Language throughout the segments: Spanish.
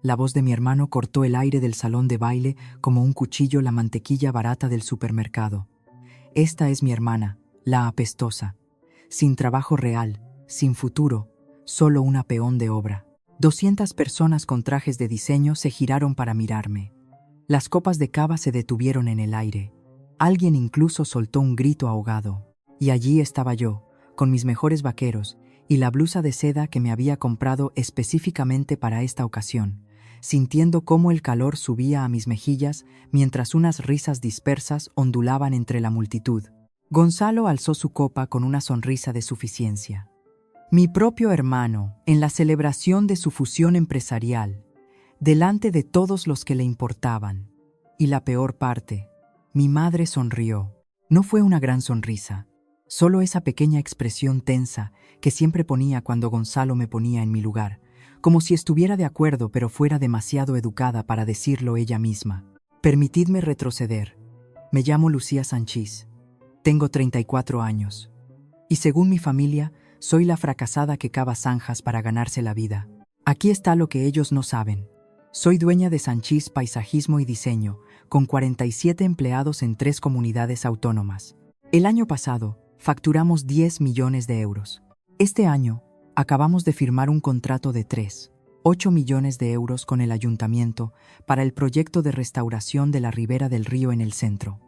La voz de mi hermano cortó el aire del salón de baile como un cuchillo la mantequilla barata del supermercado. Esta es mi hermana, la apestosa. Sin trabajo real, sin futuro, solo una peón de obra. 200 personas con trajes de diseño se giraron para mirarme. Las copas de cava se detuvieron en el aire. Alguien incluso soltó un grito ahogado. Y allí estaba yo, con mis mejores vaqueros y la blusa de seda que me había comprado específicamente para esta ocasión, sintiendo cómo el calor subía a mis mejillas mientras unas risas dispersas ondulaban entre la multitud. Gonzalo alzó su copa con una sonrisa de suficiencia. Mi propio hermano, en la celebración de su fusión empresarial, delante de todos los que le importaban. Y la peor parte, mi madre sonrió. No fue una gran sonrisa, solo esa pequeña expresión tensa que siempre ponía cuando Gonzalo me ponía en mi lugar, como si estuviera de acuerdo pero fuera demasiado educada para decirlo ella misma. Permitidme retroceder. Me llamo Lucía Sanchís. Tengo 34 años. Y según mi familia, soy la fracasada que cava zanjas para ganarse la vida. Aquí está lo que ellos no saben. Soy dueña de Sanchís Paisajismo y Diseño, con 47 empleados en 3 comunidades autónomas. El año pasado, facturamos 10 millones de euros. Este año, acabamos de firmar un contrato de 8 millones de euros con el ayuntamiento para el proyecto de restauración de la ribera del río en el centro.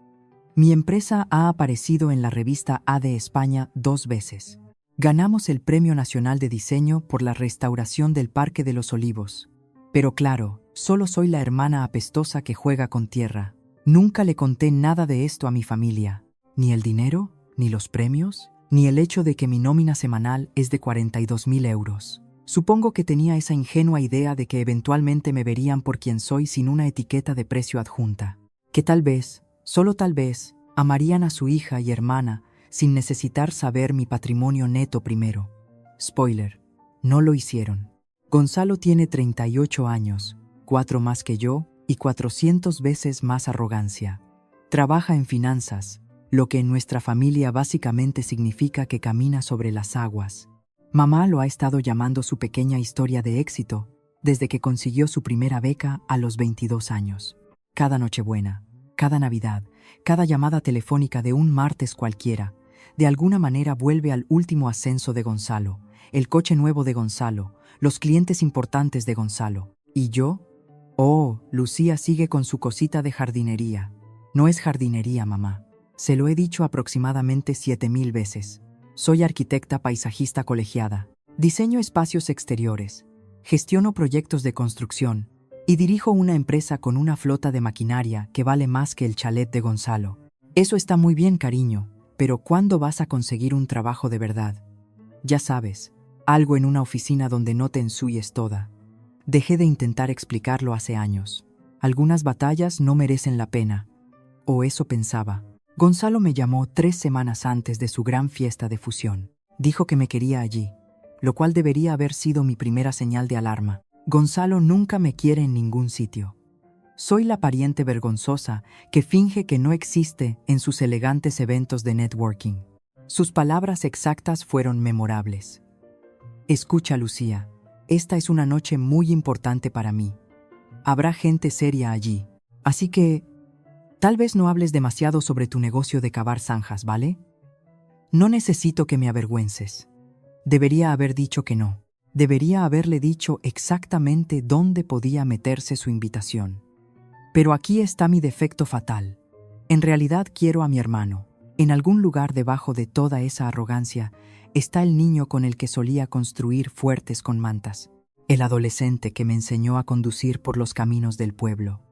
Mi empresa ha aparecido en la revista A de España 2 veces. Ganamos el Premio Nacional de Diseño por la restauración del Parque de los Olivos. Pero claro, solo soy la hermana apestosa que juega con tierra. Nunca le conté nada de esto a mi familia. Ni el dinero, ni los premios, ni el hecho de que mi nómina semanal es de 42.000 euros. Supongo que tenía esa ingenua idea de que eventualmente me verían por quien soy sin una etiqueta de precio adjunta. Que tal vez, solo tal vez, amarían a su hija y hermana sin necesitar saber mi patrimonio neto primero. Spoiler, no lo hicieron. Gonzalo tiene 38 años, 4 más que yo y 400 veces más arrogancia. Trabaja en finanzas, lo que en nuestra familia básicamente significa que camina sobre las aguas. Mamá lo ha estado llamando su pequeña historia de éxito desde que consiguió su primera beca a los 22 años. Cada Nochebuena, cada Navidad, cada llamada telefónica de un martes cualquiera, de alguna manera vuelve al último ascenso de Gonzalo, el coche nuevo de Gonzalo, los clientes importantes de Gonzalo. ¿Y yo? Oh, Lucía sigue con su cosita de jardinería. No es jardinería, mamá. Se lo he dicho aproximadamente 7.000 veces. Soy arquitecta paisajista colegiada. Diseño espacios exteriores. Gestiono proyectos de construcción. Y dirijo una empresa con una flota de maquinaria que vale más que el chalet de Gonzalo. Eso está muy bien, cariño, pero ¿cuándo vas a conseguir un trabajo de verdad? Ya sabes, algo en una oficina donde no te ensuyes toda. Dejé de intentar explicarlo hace años. Algunas batallas no merecen la pena. O eso pensaba. Gonzalo me llamó 3 semanas antes de su gran fiesta de fusión. Dijo que me quería allí, lo cual debería haber sido mi primera señal de alarma. Gonzalo nunca me quiere en ningún sitio. Soy la pariente vergonzosa que finge que no existe en sus elegantes eventos de networking. Sus palabras exactas fueron memorables. Escucha, Lucía, esta es una noche muy importante para mí. Habrá gente seria allí, así que tal vez no hables demasiado sobre tu negocio de cavar zanjas, ¿vale? No necesito que me avergüences. Debería haber dicho que no. Debería haberle dicho exactamente dónde podía meterse su invitación. Pero aquí está mi defecto fatal. En realidad quiero a mi hermano. En algún lugar debajo de toda esa arrogancia está el niño con el que solía construir fuertes con mantas. El adolescente que me enseñó a conducir por los caminos del pueblo.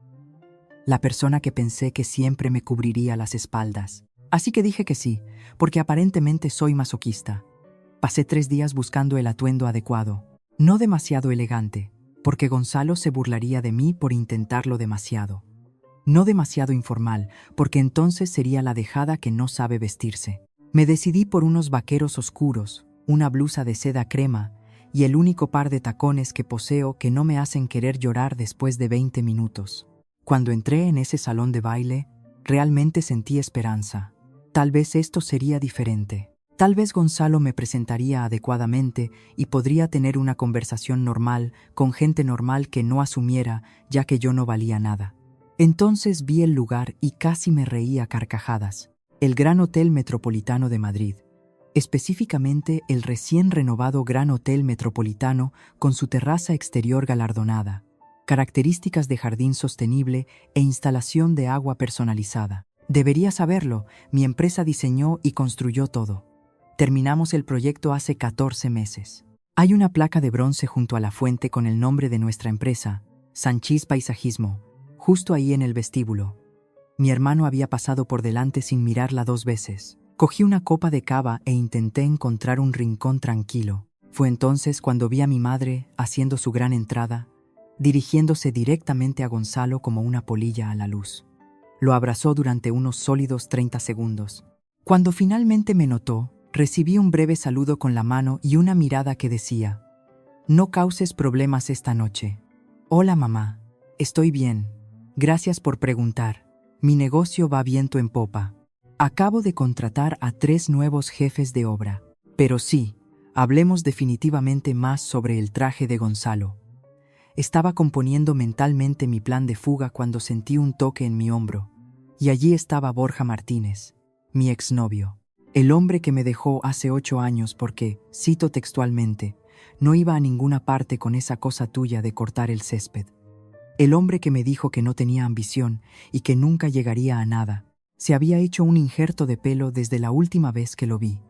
La persona que pensé que siempre me cubriría las espaldas. Así que dije que sí, porque aparentemente soy masoquista. Pasé 3 días buscando el atuendo adecuado, no demasiado elegante, porque Gonzalo se burlaría de mí por intentarlo demasiado. No demasiado informal, porque entonces sería la dejada que no sabe vestirse. Me decidí por unos vaqueros oscuros, una blusa de seda crema y el único par de tacones que poseo que no me hacen querer llorar después de 20 minutos. Cuando entré en ese salón de baile, realmente sentí esperanza. Tal vez esto sería diferente. Tal vez Gonzalo me presentaría adecuadamente y podría tener una conversación normal con gente normal que no asumiera, ya que yo no valía nada. Entonces vi el lugar y casi me reí a carcajadas. El Gran Hotel Metropolitano de Madrid. Específicamente el recién renovado Gran Hotel Metropolitano con su terraza exterior galardonada, características de jardín sostenible e instalación de agua personalizada. Debería saberlo, mi empresa diseñó y construyó todo. Terminamos el proyecto hace 14 meses. Hay una placa de bronce junto a la fuente con el nombre de nuestra empresa, Sanchís Paisajismo, justo ahí en el vestíbulo. Mi hermano había pasado por delante sin mirarla 2 veces. Cogí una copa de cava e intenté encontrar un rincón tranquilo. Fue entonces cuando vi a mi madre haciendo su gran entrada, dirigiéndose directamente a Gonzalo como una polilla a la luz. Lo abrazó durante unos sólidos 30 segundos. Cuando finalmente me notó, recibí un breve saludo con la mano y una mirada que decía: «No causes problemas esta noche». «Hola, mamá. Estoy bien. Gracias por preguntar. Mi negocio va viento en popa. Acabo de contratar a 3 nuevos jefes de obra. Pero sí, hablemos definitivamente más sobre el traje de Gonzalo». Estaba componiendo mentalmente mi plan de fuga cuando sentí un toque en mi hombro. Y allí estaba Borja Martínez, mi exnovio. El hombre que me dejó hace 8 años porque, cito textualmente, no iba a ninguna parte con esa cosa tuya de cortar el césped. El hombre que me dijo que no tenía ambición y que nunca llegaría a nada. Se había hecho un injerto de pelo desde la última vez que lo vi.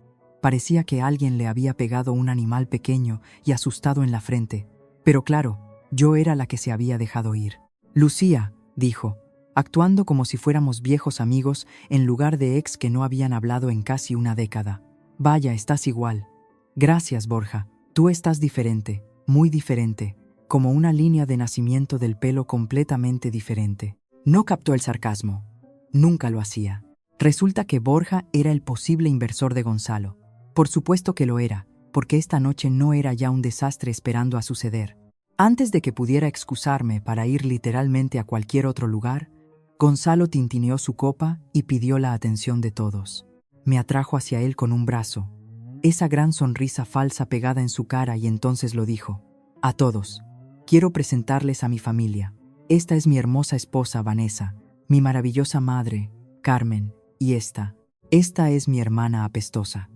Parecía que alguien le había pegado un animal pequeño y asustado en la frente. Pero claro, yo era la que se había dejado ir. «Lucía», dijo, actuando como si fuéramos viejos amigos en lugar de ex que no habían hablado en casi una década. «Vaya, estás igual». «Gracias, Borja. Tú estás diferente, muy diferente, como una línea de nacimiento del pelo completamente diferente». No captó el sarcasmo. Nunca lo hacía. Resulta que Borja era el posible inversor de Gonzalo. Por supuesto que lo era, porque esta noche no era ya un desastre esperando a suceder. Antes de que pudiera excusarme para ir literalmente a cualquier otro lugar, Gonzalo tintineó su copa y pidió la atención de todos. Me atrajo hacia él con un brazo, esa gran sonrisa falsa pegada en su cara, y entonces lo dijo: «A todos, quiero presentarles a mi familia. Esta es mi hermosa esposa Vanessa, mi maravillosa madre, Carmen, y esta es mi hermana apestosa.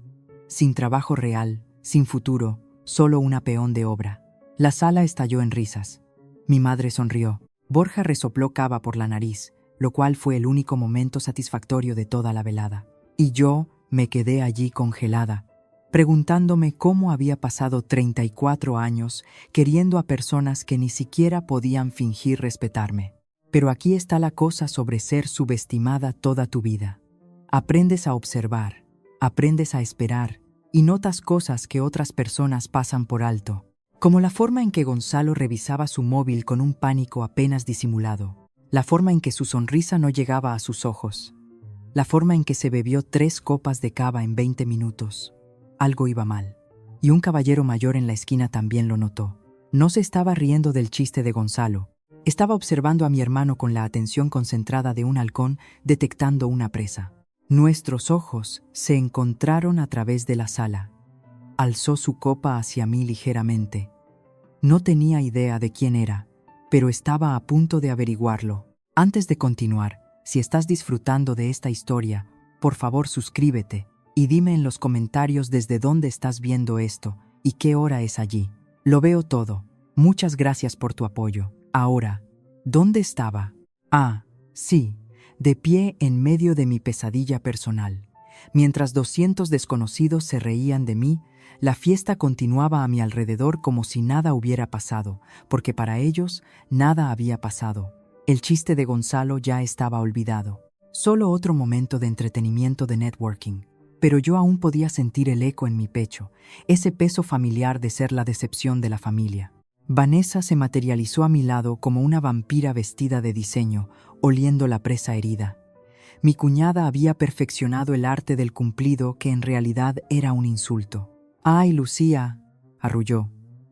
Sin trabajo real, sin futuro, solo una peón de obra». La sala estalló en risas. Mi madre sonrió. Borja resopló cava por la nariz, lo cual fue el único momento satisfactorio de toda la velada. Y yo me quedé allí congelada, preguntándome cómo había pasado 34 años queriendo a personas que ni siquiera podían fingir respetarme. Pero aquí está la cosa sobre ser subestimada toda tu vida. Aprendes a observar, aprendes a esperar y notas cosas que otras personas pasan por alto. Como la forma en que Gonzalo revisaba su móvil con un pánico apenas disimulado, la forma en que su sonrisa no llegaba a sus ojos, la forma en que se bebió 3 copas de cava en 20 minutos. Algo iba mal. Y un caballero mayor en la esquina también lo notó. No se estaba riendo del chiste de Gonzalo. Estaba observando a mi hermano con la atención concentrada de un halcón detectando una presa. Nuestros ojos se encontraron a través de la sala. Alzó su copa hacia mí ligeramente. No tenía idea de quién era, pero estaba a punto de averiguarlo. Antes de continuar, si estás disfrutando de esta historia, por favor suscríbete y dime en los comentarios desde dónde estás viendo esto y qué hora es allí. Lo veo todo. Muchas gracias por tu apoyo. Ahora, ¿dónde estaba? Ah, sí, de pie en medio de mi pesadilla personal. Mientras 200 desconocidos se reían de mí, la fiesta continuaba a mi alrededor como si nada hubiera pasado, porque para ellos nada había pasado. El chiste de Gonzalo ya estaba olvidado. Solo otro momento de entretenimiento de networking. Pero yo aún podía sentir el eco en mi pecho, ese peso familiar de ser la decepción de la familia. Vanessa se materializó a mi lado como una vampira vestida de diseño, oliendo la presa herida. Mi cuñada había perfeccionado el arte del cumplido que en realidad era un insulto. «Ay, Lucía», arrulló,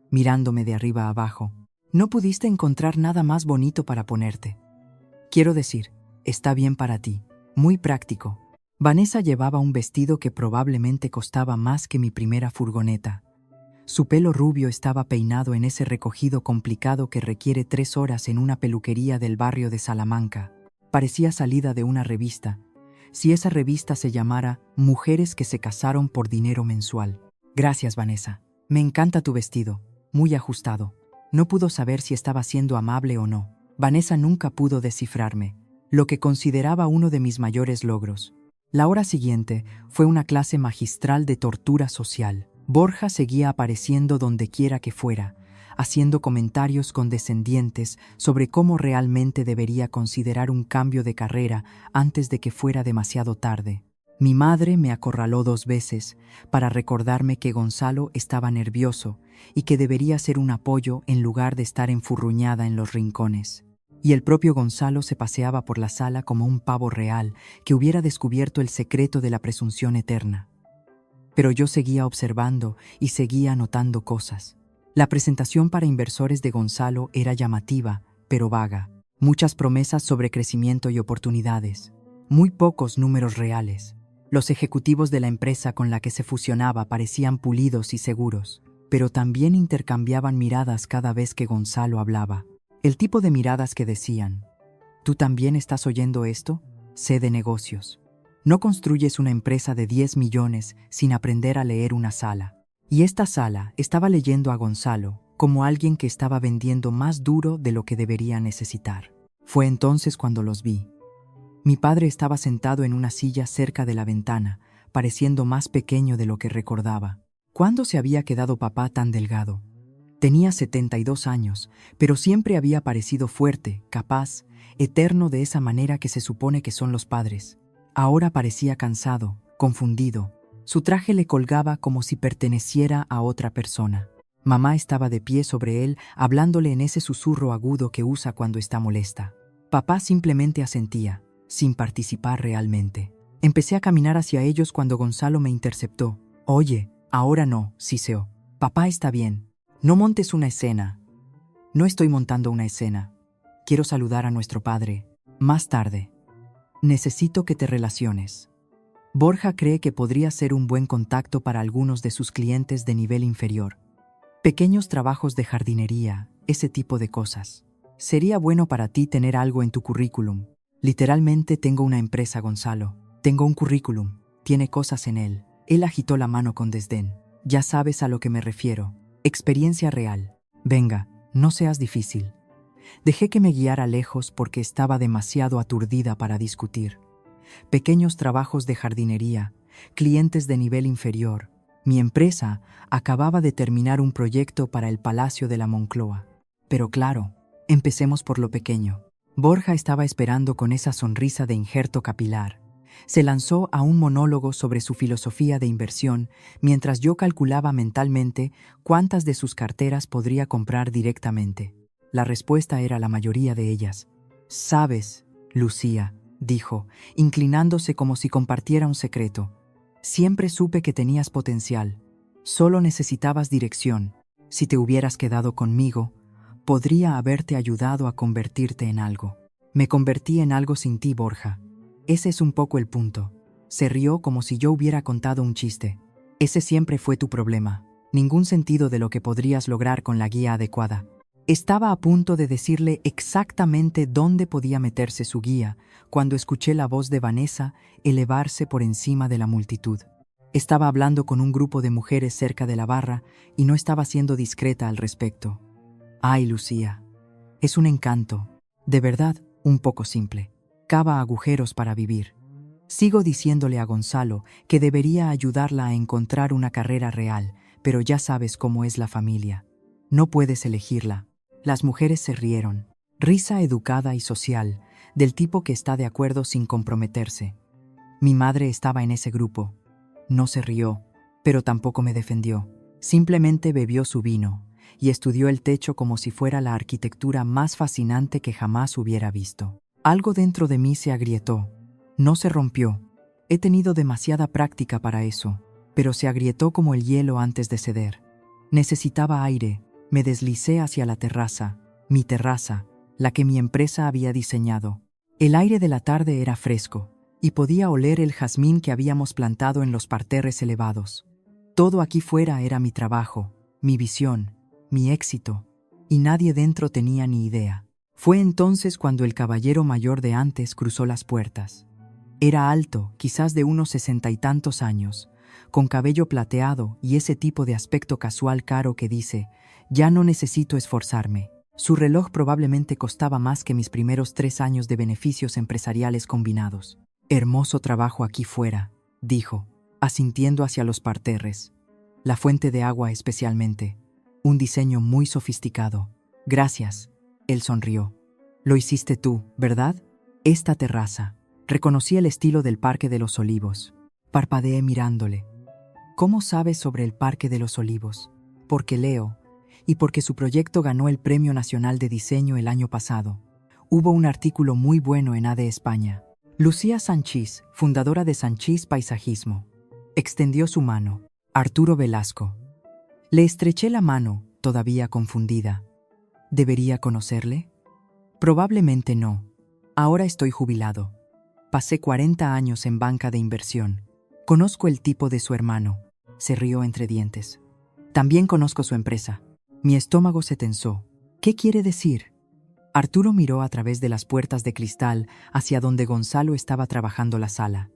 mirándome de arriba a abajo, «no pudiste encontrar nada más bonito para ponerte. Quiero decir, está bien para ti, muy práctico». Vanessa llevaba un vestido que probablemente costaba más que mi primera furgoneta. Su pelo rubio estaba peinado en ese recogido complicado que requiere 3 horas en una peluquería del barrio de Salamanca. Parecía salida de una revista, si esa revista se llamara Mujeres que se casaron por dinero mensual. Gracias, Vanessa. Me encanta tu vestido, muy ajustado. No pudo saber si estaba siendo amable o no. Vanessa nunca pudo descifrarme, lo que consideraba uno de mis mayores logros. La hora siguiente fue una clase magistral de tortura social. Borja seguía apareciendo donde quiera que fuera, haciendo comentarios condescendientes sobre cómo realmente debería considerar un cambio de carrera antes de que fuera demasiado tarde. Mi madre me acorraló 2 veces para recordarme que Gonzalo estaba nervioso y que debería ser un apoyo en lugar de estar enfurruñada en los rincones. Y el propio Gonzalo se paseaba por la sala como un pavo real que hubiera descubierto el secreto de la presunción eterna. Pero yo seguía observando y seguía anotando cosas. La presentación para inversores de Gonzalo era llamativa, pero vaga. Muchas promesas sobre crecimiento y oportunidades. Muy pocos números reales. Los ejecutivos de la empresa con la que se fusionaba parecían pulidos y seguros, pero también intercambiaban miradas cada vez que Gonzalo hablaba. El tipo de miradas que decían: ¿tú también estás oyendo esto? Sé de negocios. No construyes una empresa de 10 millones sin aprender a leer una sala. Y esta sala estaba leyendo a Gonzalo como alguien que estaba vendiendo más duro de lo que debería necesitar. Fue entonces cuando los vi. Mi padre estaba sentado en una silla cerca de la ventana, pareciendo más pequeño de lo que recordaba. ¿Cuándo se había quedado papá tan delgado? Tenía 72 años, pero siempre había parecido fuerte, capaz, eterno de esa manera que se supone que son los padres. Ahora parecía cansado, confundido. Su traje le colgaba como si perteneciera a otra persona. Mamá estaba de pie sobre él, hablándole en ese susurro agudo que usa cuando está molesta. Papá simplemente asentía, sin participar realmente. Empecé a caminar hacia ellos cuando Gonzalo me interceptó. «Oye, ahora no», siseó. «Papá está bien. No montes una escena». «No estoy montando una escena. Quiero saludar a nuestro padre. Más tarde. Necesito que te relaciones». Borja cree que podría ser un buen contacto para algunos de sus clientes de nivel inferior. Pequeños trabajos de jardinería, ese tipo de cosas. Sería bueno para ti tener algo en tu currículum. Literalmente tengo una empresa, Gonzalo. Tengo un currículum. Tiene cosas en él. Él agitó la mano con desdén. Ya sabes a lo que me refiero. Experiencia real. Venga, no seas difícil. Dejé que me guiara lejos porque estaba demasiado aturdida para discutir. Pequeños trabajos de jardinería, clientes de nivel inferior. Mi empresa acababa de terminar un proyecto para el Palacio de la Moncloa. Pero claro, empecemos por lo pequeño. Borja estaba esperando con esa sonrisa de injerto capilar. Se lanzó a un monólogo sobre su filosofía de inversión mientras yo calculaba mentalmente cuántas de sus carteras podría comprar directamente. La respuesta era la mayoría de ellas. «Sabes, Lucía», dijo, inclinándose como si compartiera un secreto. «Siempre supe que tenías potencial. Solo necesitabas dirección. Si te hubieras quedado conmigo, podría haberte ayudado a convertirte en algo». «Me convertí en algo sin ti, Borja. Ese es un poco el punto». Se rió como si yo hubiera contado un chiste. «Ese siempre fue tu problema. Ningún sentido de lo que podrías lograr con la guía adecuada». Estaba a punto de decirle exactamente dónde podía meterse su guía cuando escuché la voz de Vanessa elevarse por encima de la multitud. Estaba hablando con un grupo de mujeres cerca de la barra y no estaba siendo discreta al respecto. «Ay, Lucía, es un encanto. De verdad, un poco simple. Cava agujeros para vivir». Sigo diciéndole a Gonzalo que debería ayudarla a encontrar una carrera real, pero ya sabes cómo es la familia. No puedes elegirla. Las mujeres se rieron. Risa educada y social, del tipo que está de acuerdo sin comprometerse. Mi madre estaba en ese grupo. No se rió, pero tampoco me defendió. Simplemente bebió su vino y estudió el techo como si fuera la arquitectura más fascinante que jamás hubiera visto. Algo dentro de mí se agrietó. No se rompió. He tenido demasiada práctica para eso, pero se agrietó como el hielo antes de ceder. Necesitaba aire. Me deslicé hacia la terraza, mi terraza, la que mi empresa había diseñado. El aire de la tarde era fresco, y podía oler el jazmín que habíamos plantado en los parterres elevados. Todo aquí fuera era mi trabajo, mi visión, mi éxito, y nadie dentro tenía ni idea. Fue entonces cuando el caballero mayor de antes cruzó las puertas. Era alto, quizás de unos 60 y tantos años, con cabello plateado y ese tipo de aspecto casual caro que dice, ya no necesito esforzarme. Su reloj probablemente costaba más que mis primeros 3 años de beneficios empresariales combinados. Hermoso trabajo aquí fuera, dijo, asintiendo hacia los parterres. La fuente de agua especialmente. Un diseño muy sofisticado. Gracias. Él sonrió. Lo hiciste tú, ¿verdad? Esta terraza. Reconocí el estilo del Parque de los Olivos. Parpadeé mirándole. ¿Cómo sabes sobre el Parque de los Olivos? Porque leo, y porque su proyecto ganó el Premio Nacional de Diseño el año pasado. Hubo un artículo muy bueno en AD España. Lucía Sanchís, fundadora de Sanchís Paisajismo, extendió su mano. Arturo Velasco. Le estreché la mano, todavía confundida. ¿Debería conocerle? Probablemente no. Ahora estoy jubilado. Pasé 40 años en banca de inversión. Conozco el tipo de su hermano. Se rió entre dientes. También conozco su empresa. Mi estómago se tensó. ¿Qué quiere decir? Arturo miró a través de las puertas de cristal hacia donde Gonzalo estaba trabajando la sala.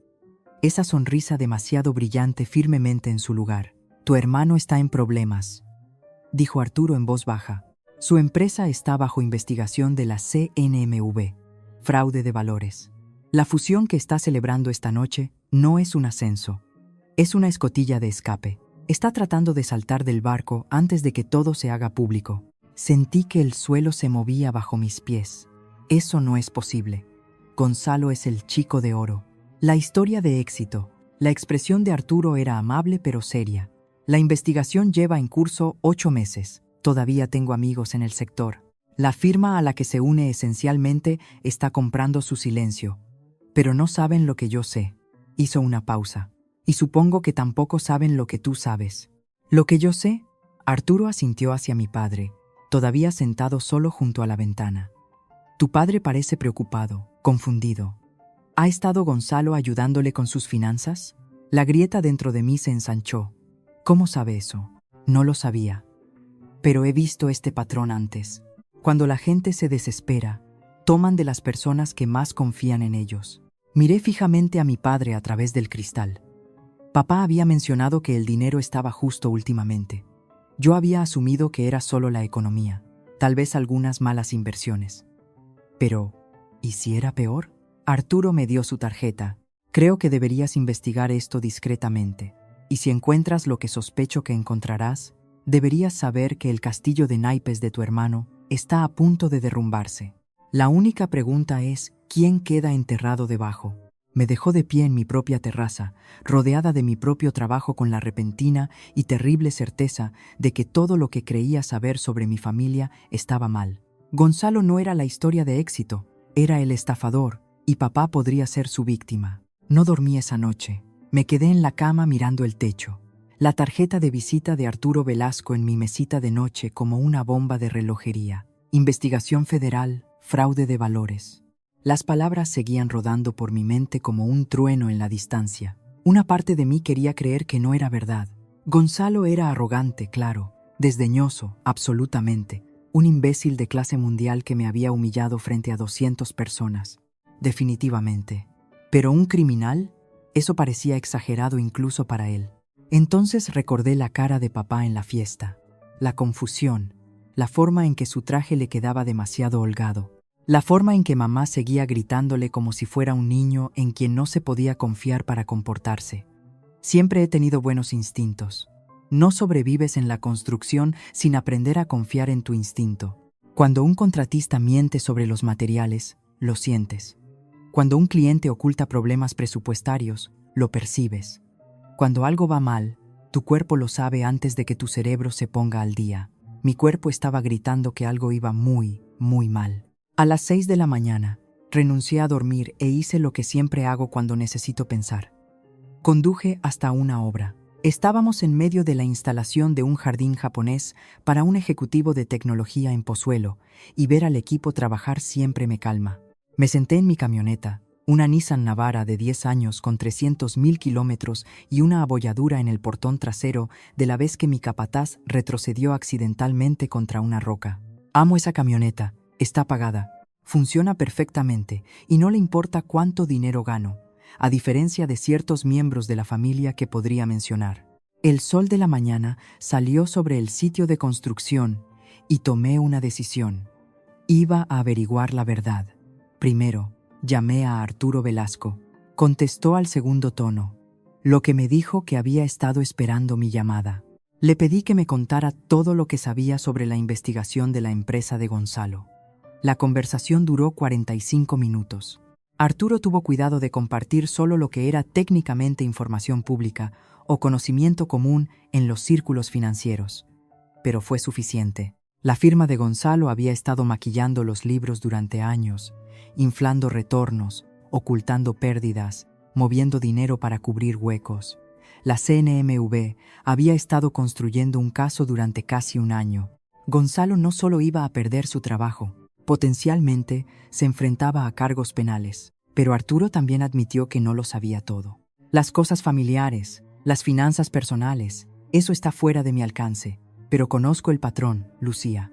Esa sonrisa demasiado brillante firmemente en su lugar. Tu hermano está en problemas, dijo Arturo en voz baja. Su empresa está bajo investigación de la CNMV, fraude de valores. La fusión que está celebrando esta noche no es un ascenso, es una escotilla de escape. Está tratando de saltar del barco antes de que todo se haga público. Sentí que el suelo se movía bajo mis pies. Eso no es posible. Gonzalo es el chico de oro. La historia de éxito. La expresión de Arturo era amable pero seria. La investigación lleva en curso 8 meses. Todavía tengo amigos en el sector. La firma a la que se une esencialmente está comprando su silencio. Pero no saben lo que yo sé. Hizo una pausa. Y supongo que tampoco saben lo que tú sabes. ¿Lo que yo sé? Arturo asintió hacia mi padre, todavía sentado solo junto a la ventana. Tu padre parece preocupado, confundido. ¿Ha estado Gonzalo ayudándole con sus finanzas? La grieta dentro de mí se ensanchó. ¿Cómo sabe eso? No lo sabía. Pero he visto este patrón antes. Cuando la gente se desespera, toman de las personas que más confían en ellos. Miré fijamente a mi padre a través del cristal. Papá había mencionado que el dinero estaba justo últimamente. Yo había asumido que era solo la economía, tal vez algunas malas inversiones. Pero, ¿y si era peor? Arturo me dio su tarjeta. Creo que deberías investigar esto discretamente. Y si encuentras lo que sospecho que encontrarás, deberías saber que el castillo de naipes de tu hermano está a punto de derrumbarse. La única pregunta es, ¿quién queda enterrado debajo? Me dejó de pie en mi propia terraza, rodeada de mi propio trabajo con la repentina y terrible certeza de que todo lo que creía saber sobre mi familia estaba mal. Gonzalo no era la historia de éxito, era el estafador, y papá podría ser su víctima. No dormí esa noche. Me quedé en la cama mirando el techo. La tarjeta de visita de Arturo Velasco en mi mesita de noche como una bomba de relojería. Investigación federal, fraude de valores. Las palabras seguían rodando por mi mente como un trueno en la distancia. Una parte de mí quería creer que no era verdad. Gonzalo era arrogante, claro, desdeñoso, absolutamente. Un imbécil de clase mundial que me había humillado frente a 200 personas. Definitivamente. Pero un criminal, eso parecía exagerado incluso para él. Entonces recordé la cara de papá en la fiesta, la confusión, la forma en que su traje le quedaba demasiado holgado. La forma en que mamá seguía gritándole como si fuera un niño en quien no se podía confiar para comportarse. Siempre he tenido buenos instintos. No sobrevives en la construcción sin aprender a confiar en tu instinto. Cuando un contratista miente sobre los materiales, lo sientes. Cuando un cliente oculta problemas presupuestarios, lo percibes. Cuando algo va mal, tu cuerpo lo sabe antes de que tu cerebro se ponga al día. Mi cuerpo estaba gritando que algo iba muy, muy mal. A las 6 de la mañana, renuncié a dormir e hice lo que siempre hago cuando necesito pensar. Conduje hasta una obra. Estábamos en medio de la instalación de un jardín japonés para un ejecutivo de tecnología en Pozuelo, y ver al equipo trabajar siempre me calma. Me senté en mi camioneta, Una Nissan Navara de 10 años con 300.000 kilómetros y una abolladura en el portón trasero de la vez que mi capataz retrocedió accidentalmente contra una roca. Amo esa camioneta, está pagada, funciona perfectamente y no le importa cuánto dinero gano, a diferencia de ciertos miembros de la familia que podría mencionar. El sol de la mañana salió sobre el sitio de construcción y tomé una decisión. Iba a averiguar la verdad. Primero, llamé a Arturo Velasco. Contestó al segundo tono, lo que me dijo que había estado esperando mi llamada. Le pedí que me contara todo lo que sabía sobre la investigación de la empresa de Gonzalo. La conversación duró 45 minutos. Arturo tuvo cuidado de compartir solo lo que era técnicamente información pública o conocimiento común en los círculos financieros. Pero fue suficiente. La firma de Gonzalo había estado maquillando los libros durante años, inflando retornos, ocultando pérdidas, moviendo dinero para cubrir huecos. La CNMV había estado construyendo un caso durante casi un año. Gonzalo no solo iba a perder su trabajo, potencialmente se enfrentaba a cargos penales, pero Arturo también admitió que no lo sabía todo. Las cosas familiares, las finanzas personales, eso está fuera de mi alcance, pero conozco el patrón, Lucía.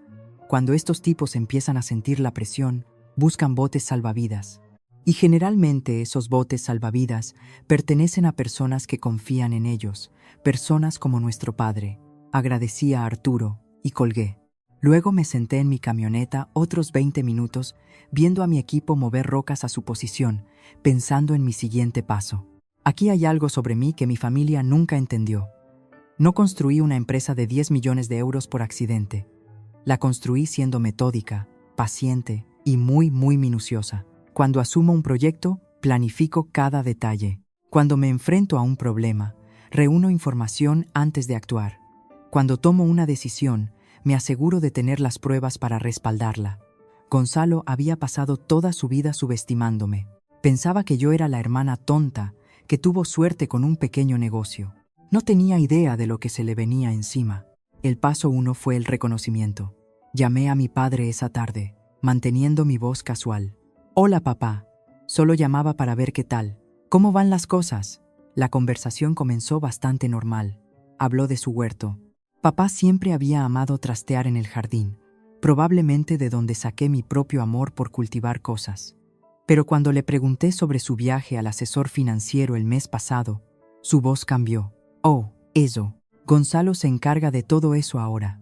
Cuando estos tipos empiezan a sentir la presión, buscan botes salvavidas. Y generalmente esos botes salvavidas pertenecen a personas que confían en ellos, personas como nuestro padre. Agradecí a Arturo y colgué. Luego me senté en mi camioneta otros 20 minutos viendo a mi equipo mover rocas a su posición, pensando en mi siguiente paso. Aquí hay algo sobre mí que mi familia nunca entendió. No construí una empresa de 10 millones de euros por accidente. La construí siendo metódica, paciente y muy minuciosa. Cuando asumo un proyecto, planifico cada detalle. Cuando me enfrento a un problema, reúno información antes de actuar. Cuando tomo una decisión, me aseguro de tener las pruebas para respaldarla. Gonzalo había pasado toda su vida subestimándome. Pensaba que yo era la hermana tonta, que tuvo suerte con un pequeño negocio. No tenía idea de lo que se le venía encima. El paso 1 fue el reconocimiento. Llamé a mi padre esa tarde, manteniendo mi voz casual. «Hola, papá». Solo llamaba para ver qué tal. «¿Cómo van las cosas?» La conversación comenzó bastante normal. Habló de su huerto. Papá siempre había amado trastear en el jardín, probablemente de donde saqué mi propio amor por cultivar cosas. Pero cuando le pregunté sobre su viaje al asesor financiero el mes pasado, su voz cambió. «Oh, eso. Gonzalo se encarga de todo eso ahora.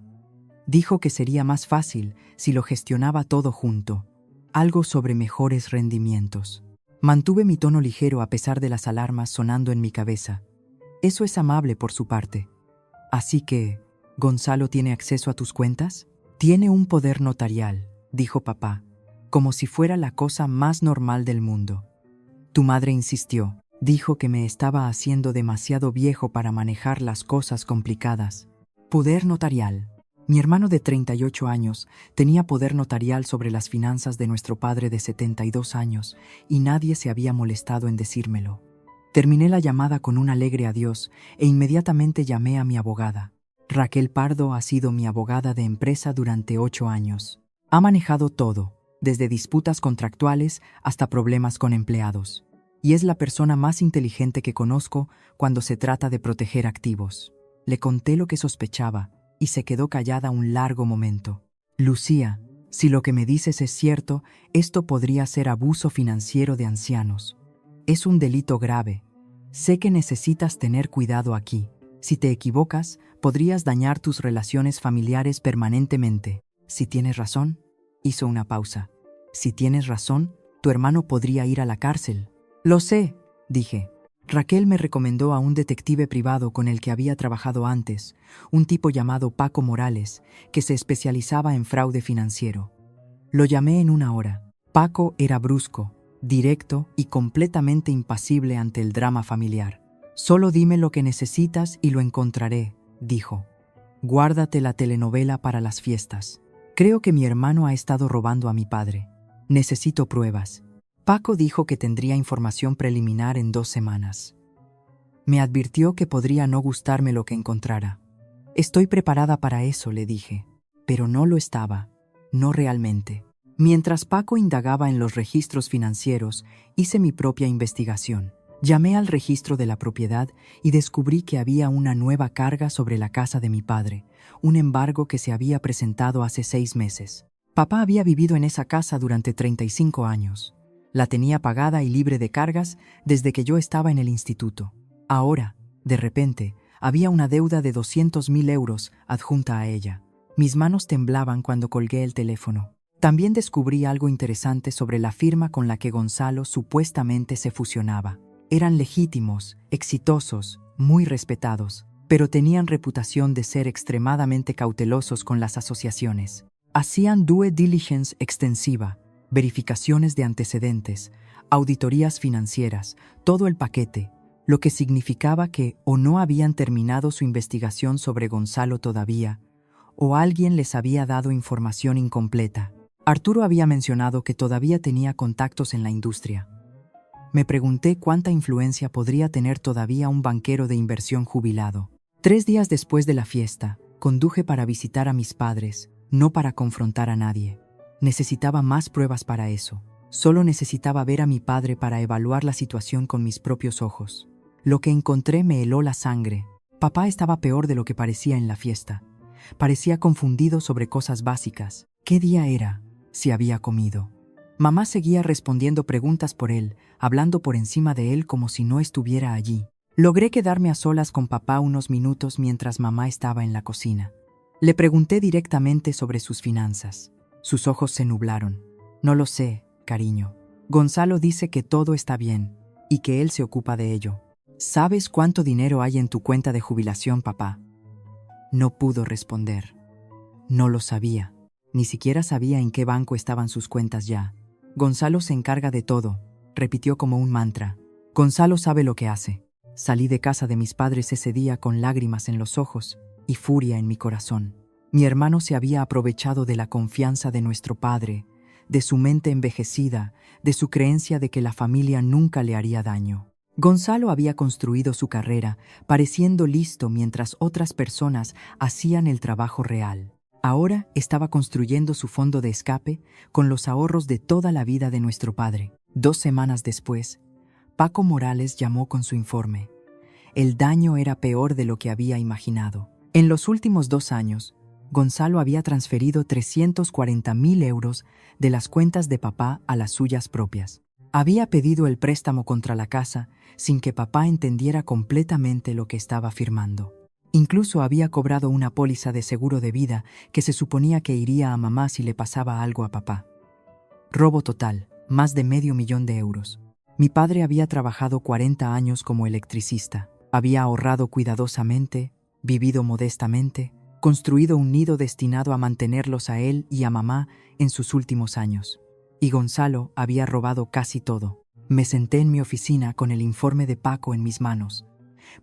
Dijo que sería más fácil si lo gestionaba todo junto. Algo sobre mejores rendimientos». Mantuve mi tono ligero a pesar de las alarmas sonando en mi cabeza. Eso es amable por su parte. Así que, ¿Gonzalo tiene acceso a tus cuentas? Tiene un poder notarial, dijo papá, como si fuera la cosa más normal del mundo. Tu madre insistió. Dijo que me estaba haciendo demasiado viejo para manejar las cosas complicadas. Poder notarial. Mi hermano de 38 años tenía poder notarial sobre las finanzas de nuestro padre de 72 años y nadie se había molestado en decírmelo. Terminé la llamada con un alegre adiós e inmediatamente llamé a mi abogada. Raquel Pardo ha sido mi abogada de empresa durante 8 años. Ha manejado todo, desde disputas contractuales hasta problemas con empleados. Y es la persona más inteligente que conozco cuando se trata de proteger activos. Le conté lo que sospechaba y se quedó callada un largo momento. Lucía, si lo que me dices es cierto, esto podría ser abuso financiero de ancianos. Es un delito grave. Sé que necesitas tener cuidado aquí. Si te equivocas, podrías dañar tus relaciones familiares permanentemente. Si tienes razón, hizo una pausa. Si tienes razón, tu hermano podría ir a la cárcel. Lo sé, dije. Raquel me recomendó a un detective privado con el que había trabajado antes, un tipo llamado Paco Morales, que se especializaba en fraude financiero. Lo llamé en 1 hora. Paco era brusco, directo y completamente impasible ante el drama familiar. Solo dime lo que necesitas y lo encontraré, dijo. Guárdate la telenovela para las fiestas. Creo que mi hermano ha estado robando a mi padre. Necesito pruebas. Paco dijo que tendría información preliminar en 2 semanas. Me advirtió que podría no gustarme lo que encontrara. Estoy preparada para eso, le dije. Pero no lo estaba, no realmente. Mientras Paco indagaba en los registros financieros, hice mi propia investigación. Llamé al registro de la propiedad y descubrí que había una nueva carga sobre la casa de mi padre, un embargo que se había presentado hace 6 meses. Papá había vivido en esa casa durante 35 años. La tenía pagada y libre de cargas desde que yo estaba en el instituto. Ahora, de repente, había una deuda de 200.000 euros adjunta a ella. Mis manos temblaban cuando colgué el teléfono. También descubrí algo interesante sobre la firma con la que Gonzalo supuestamente se fusionaba. Eran legítimos, exitosos, muy respetados, pero tenían reputación de ser extremadamente cautelosos con las asociaciones. Hacían due diligence extensiva, verificaciones de antecedentes, auditorías financieras, todo el paquete, lo que significaba que o no habían terminado su investigación sobre Gonzalo todavía, o alguien les había dado información incompleta. Arturo había mencionado que todavía tenía contactos en la industria. Me pregunté cuánta influencia podría tener todavía un banquero de inversión jubilado. 3 días después de la fiesta, conduje para visitar a mis padres, no para confrontar a nadie. Necesitaba más pruebas para eso. Solo necesitaba ver a mi padre para evaluar la situación con mis propios ojos. Lo que encontré me heló la sangre. Papá estaba peor de lo que parecía en la fiesta. Parecía confundido sobre cosas básicas. ¿Qué día era? Si había comido. Mamá seguía respondiendo preguntas por él, hablando por encima de él como si no estuviera allí. Logré quedarme a solas con papá unos minutos mientras mamá estaba en la cocina. Le pregunté directamente sobre sus finanzas. Sus ojos se nublaron. No lo sé, cariño. Gonzalo dice que todo está bien y que él se ocupa de ello. ¿Sabes cuánto dinero hay en tu cuenta de jubilación, papá? No pudo responder. No lo sabía. Ni siquiera sabía en qué banco estaban sus cuentas ya. Gonzalo se encarga de todo, repitió como un mantra. Gonzalo sabe lo que hace. Salí de casa de mis padres ese día con lágrimas en los ojos y furia en mi corazón. Mi hermano se había aprovechado de la confianza de nuestro padre, de su mente envejecida, de su creencia de que la familia nunca le haría daño. Gonzalo había construido su carrera, pareciendo listo mientras otras personas hacían el trabajo real. Ahora estaba construyendo su fondo de escape con los ahorros de toda la vida de nuestro padre. 2 semanas después, Paco Morales llamó con su informe. El daño era peor de lo que había imaginado. En los últimos 2 años, Gonzalo había transferido 340.000 euros de las cuentas de papá a las suyas propias. Había pedido el préstamo contra la casa sin que papá entendiera completamente lo que estaba firmando. Incluso había cobrado una póliza de seguro de vida que se suponía que iría a mamá si le pasaba algo a papá. Robo total, más de $500.000 euros. Mi padre había trabajado 40 años como electricista. Había ahorrado cuidadosamente, vivido modestamente, construido un nido destinado a mantenerlos a él y a mamá en sus últimos años. Y Gonzalo había robado casi todo. Me senté en mi oficina con el informe de Paco en mis manos,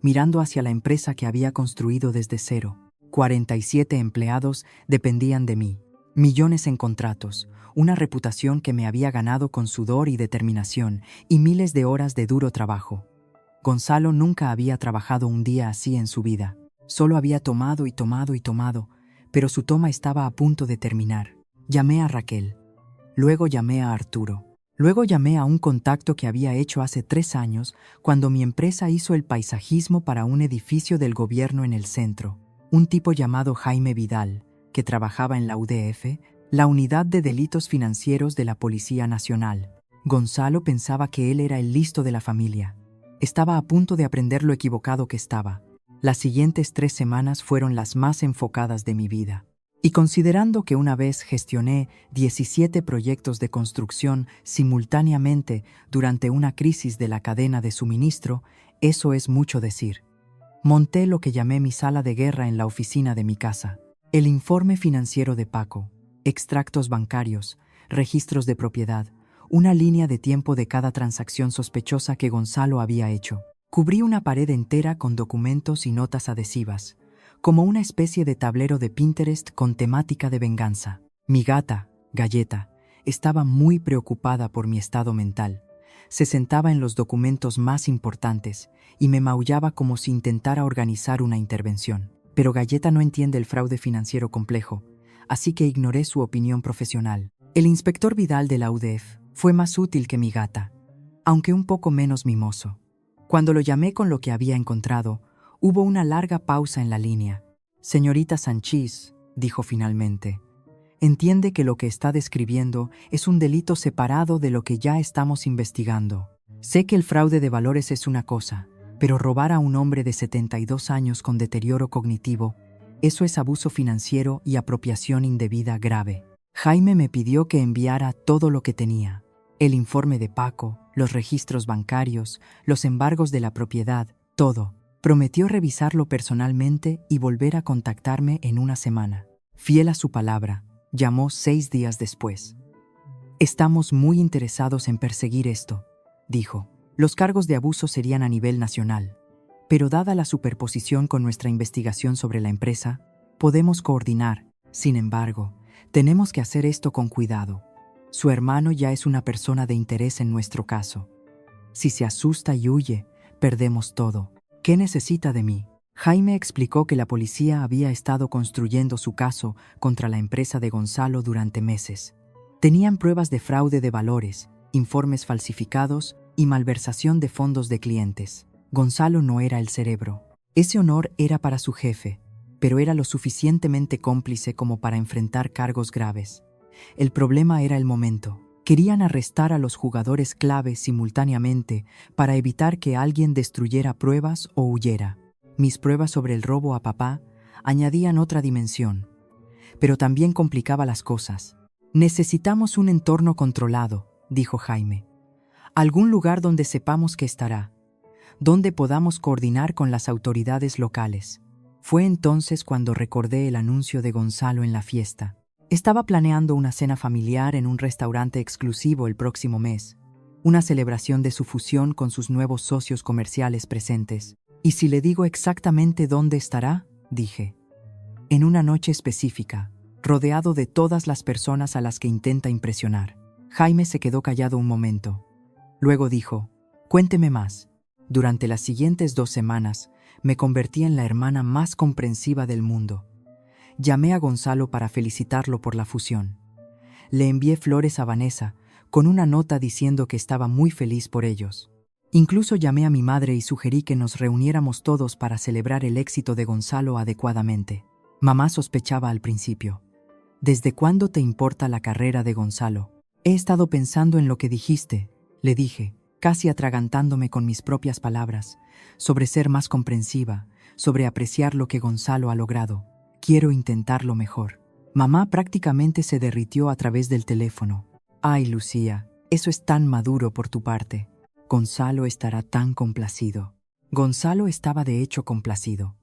mirando hacia la empresa que había construido desde cero. 47 empleados dependían de mí, millones en contratos, una reputación que me había ganado con sudor y determinación y miles de horas de duro trabajo. Gonzalo nunca había trabajado un día así en su vida. Solo había tomado y tomado y tomado, pero su toma estaba a punto de terminar. Llamé a Raquel. Luego llamé a Arturo. Luego llamé a un contacto que había hecho hace 3 años cuando mi empresa hizo el paisajismo para un edificio del gobierno en el centro. Un tipo llamado Jaime Vidal, que trabajaba en la UDF, la Unidad de Delitos Financieros de la Policía Nacional. Gonzalo pensaba que él era el listo de la familia. Estaba a punto de aprender lo equivocado que estaba. Las siguientes 3 semanas fueron las más enfocadas de mi vida. Y considerando que una vez gestioné 17 proyectos de construcción simultáneamente durante una crisis de la cadena de suministro, eso es mucho decir. Monté lo que llamé mi sala de guerra en la oficina de mi casa. El informe financiero de Paco, extractos bancarios, registros de propiedad, una línea de tiempo de cada transacción sospechosa que Gonzalo había hecho. Cubrí una pared entera con documentos y notas adhesivas, como una especie de tablero de Pinterest con temática de venganza. Mi gata, Galleta, estaba muy preocupada por mi estado mental. Se sentaba en los documentos más importantes y me maullaba como si intentara organizar una intervención. Pero Galleta no entiende el fraude financiero complejo, así que ignoré su opinión profesional. El inspector Vidal de la UDEF fue más útil que mi gata, aunque un poco menos mimoso. Cuando lo llamé con lo que había encontrado, hubo una larga pausa en la línea. Señorita Sanchís, dijo finalmente, entiende que lo que está describiendo es un delito separado de lo que ya estamos investigando. Sé que el fraude de valores es una cosa, pero robar a un hombre de 72 años con deterioro cognitivo, eso es abuso financiero y apropiación indebida grave. Jaime me pidió que enviara todo lo que tenía. El informe de Paco, los registros bancarios, los embargos de la propiedad, todo. Prometió revisarlo personalmente y volver a contactarme en una semana. Fiel a su palabra, llamó 6 días después. Estamos muy interesados en perseguir esto, dijo. Los cargos de abuso serían a nivel nacional, pero dada la superposición con nuestra investigación sobre la empresa, podemos coordinar. Sin embargo, tenemos que hacer esto con cuidado. Su hermano ya es una persona de interés en nuestro caso. Si se asusta y huye, perdemos todo. ¿Qué necesita de mí? Jaime explicó que la policía había estado construyendo su caso contra la empresa de Gonzalo durante meses. Tenían pruebas de fraude de valores, informes falsificados y malversación de fondos de clientes. Gonzalo no era el cerebro. Ese honor era para su jefe, pero era lo suficientemente cómplice como para enfrentar cargos graves. El problema era el momento. Querían arrestar a los jugadores clave simultáneamente para evitar que alguien destruyera pruebas o huyera. Mis pruebas sobre el robo a papá añadían otra dimensión, pero también complicaba las cosas. Necesitamos un entorno controlado, dijo Jaime. Algún lugar donde sepamos que estará, donde podamos coordinar con las autoridades locales. Fue entonces cuando recordé el anuncio de Gonzalo en la fiesta. Estaba planeando una cena familiar en un restaurante exclusivo el próximo mes, una celebración de su fusión con sus nuevos socios comerciales presentes. ¿Y si le digo exactamente dónde estará?, dije. En una noche específica, rodeado de todas las personas a las que intenta impresionar. Jaime se quedó callado un momento. Luego dijo, cuénteme más. Durante las siguientes 2 semanas, me convertí en la hermana más comprensiva del mundo. Llamé a Gonzalo para felicitarlo por la fusión. Le envié flores a Vanessa, con una nota diciendo que estaba muy feliz por ellos. Incluso llamé a mi madre y sugerí que nos reuniéramos todos para celebrar el éxito de Gonzalo adecuadamente. Mamá sospechaba al principio. ¿Desde cuándo te importa la carrera de Gonzalo? He estado pensando en lo que dijiste, le dije, casi atragantándome con mis propias palabras, sobre ser más comprensiva, sobre apreciar lo que Gonzalo ha logrado. Quiero intentarlo mejor. Mamá prácticamente se derritió a través del teléfono. Ay, Lucía, eso es tan maduro por tu parte. Gonzalo estará tan complacido. Gonzalo estaba de hecho complacido.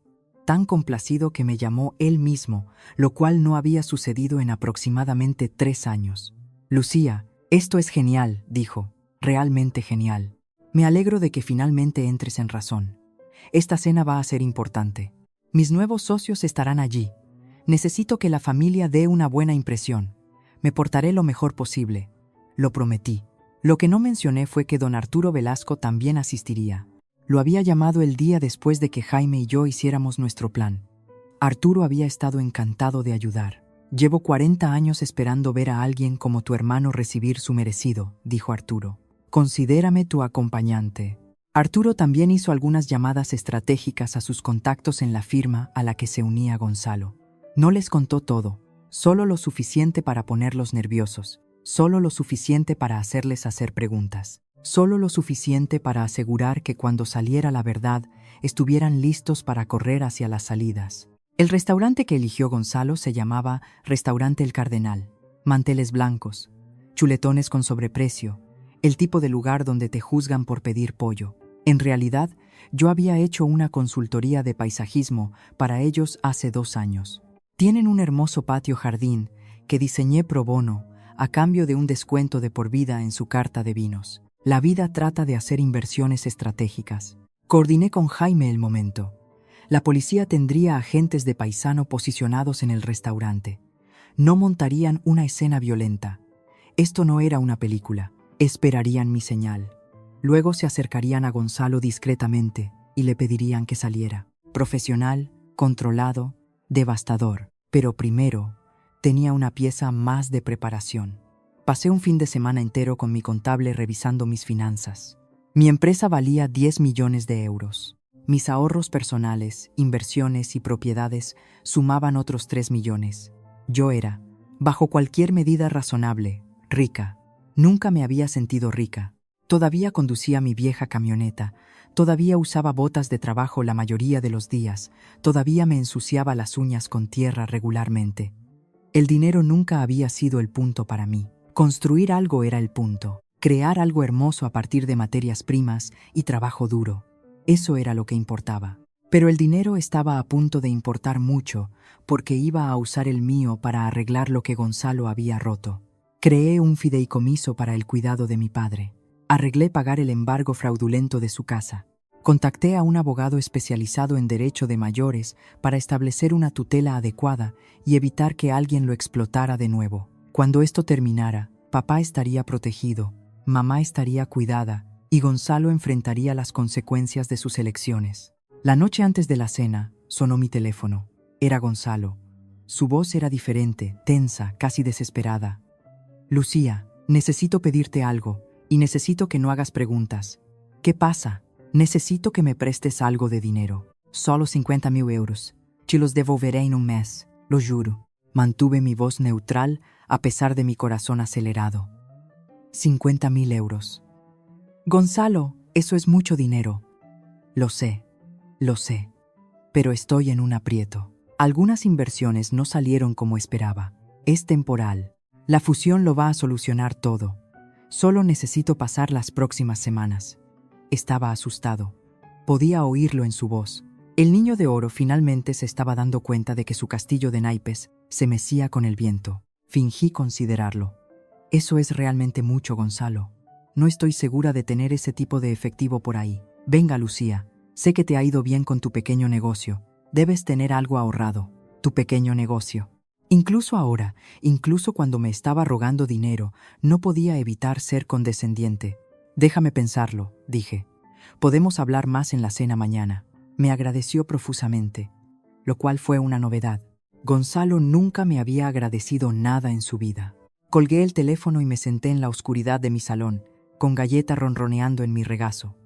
Tan complacido que me llamó él mismo, lo cual no había sucedido en aproximadamente 3 años. Lucía, esto es genial, dijo. Realmente genial. Me alegro de que finalmente entres en razón. Esta cena va a ser importante. Mis nuevos socios estarán allí. Necesito que la familia dé una buena impresión. Me portaré lo mejor posible. Lo prometí. Lo que no mencioné fue que don Arturo Velasco también asistiría. Lo había llamado el día después de que Jaime y yo hiciéramos nuestro plan. Arturo había estado encantado de ayudar. Llevo 40 años esperando ver a alguien como tu hermano recibir su merecido, dijo Arturo. Considérame tu acompañante. Arturo también hizo algunas llamadas estratégicas a sus contactos en la firma a la que se unía Gonzalo. No les contó todo, solo lo suficiente para ponerlos nerviosos, solo lo suficiente para hacerles hacer preguntas, solo lo suficiente para asegurar que cuando saliera la verdad estuvieran listos para correr hacia las salidas. El restaurante que eligió Gonzalo se llamaba Restaurante El Cardenal. Manteles blancos, chuletones con sobreprecio, el tipo de lugar donde te juzgan por pedir pollo. En realidad, yo había hecho una consultoría de paisajismo para ellos hace 2 años. Tienen un hermoso patio jardín que diseñé pro bono a cambio de un descuento de por vida en su carta de vinos. La vida trata de hacer inversiones estratégicas. Coordiné con Jaime el momento. La policía tendría agentes de paisano posicionados en el restaurante. No montarían una escena violenta. Esto no era una película. Esperarían mi señal. Luego se acercarían a Gonzalo discretamente y le pedirían que saliera. Profesional, controlado, devastador. Pero primero tenía una pieza más de preparación. Pasé un fin de semana entero con mi contable revisando mis finanzas. Mi empresa valía 10 millones de euros. Mis ahorros personales, inversiones y propiedades sumaban otros 3 millones. Yo era, bajo cualquier medida razonable, rica. Nunca me había sentido rica. Todavía conducía mi vieja camioneta, todavía usaba botas de trabajo la mayoría de los días, todavía me ensuciaba las uñas con tierra regularmente. El dinero nunca había sido el punto para mí. Construir algo era el punto. Crear algo hermoso a partir de materias primas y trabajo duro. Eso era lo que importaba. Pero el dinero estaba a punto de importar mucho, porque iba a usar el mío para arreglar lo que Gonzalo había roto. Creé un fideicomiso para el cuidado de mi padre. Arreglé pagar el embargo fraudulento de su casa. Contacté a un abogado especializado en derecho de mayores para establecer una tutela adecuada y evitar que alguien lo explotara de nuevo. Cuando esto terminara, papá estaría protegido, mamá estaría cuidada y Gonzalo enfrentaría las consecuencias de sus elecciones. La noche antes de la cena, sonó mi teléfono. Era Gonzalo. Su voz era diferente, tensa, casi desesperada. Lucía, necesito pedirte algo y necesito que no hagas preguntas. ¿Qué pasa? Necesito que me prestes algo de dinero. Solo 50.000 euros. Te los devolveré en un mes, lo juro. Mantuve mi voz neutral a pesar de mi corazón acelerado. 50.000 euros. Gonzalo, eso es mucho dinero. Lo sé, pero estoy en un aprieto. Algunas inversiones no salieron como esperaba. Es temporal. La fusión lo va a solucionar todo. Solo necesito pasar las próximas semanas. Estaba asustado. Podía oírlo en su voz. El niño de oro finalmente se estaba dando cuenta de que su castillo de naipes se mecía con el viento. Fingí considerarlo. Eso es realmente mucho, Gonzalo. No estoy segura de tener ese tipo de efectivo por ahí. Venga, Lucía. Sé que te ha ido bien con tu pequeño negocio. Debes tener algo ahorrado. Tu pequeño negocio. Incluso ahora, incluso cuando me estaba rogando dinero, no podía evitar ser condescendiente. Déjame pensarlo, dije. Podemos hablar más en la cena mañana. Me agradeció profusamente, lo cual fue una novedad. Gonzalo nunca me había agradecido nada en su vida. Colgué el teléfono y me senté en la oscuridad de mi salón, con Galleta ronroneando en mi regazo.